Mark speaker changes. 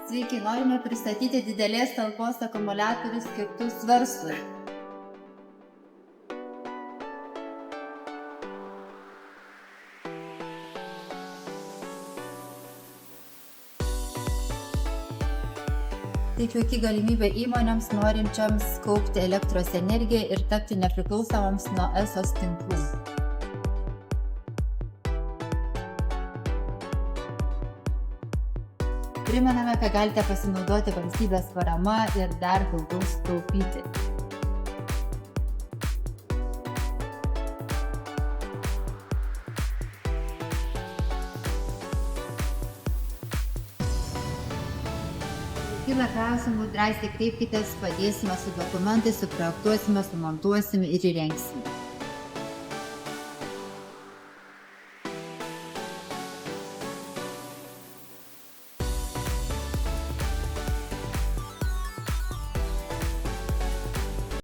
Speaker 1: Sveiki, norime pristatyti didelės talpos akumuliatorius skirtus verslui. Tai puikia galimybė įmonėms norinčiams kaupti elektros energiją ir tapti nepriklausomoms nuo ESOS tinklų. Primename, kad galite pasinaudoti valstybės parama ir dar daugiau sutaupyti. Kyla klausimų, drąsiai kreipkitės, padėsime su dokumentais, suprojektuosime, sumontuosime ir įrengsime.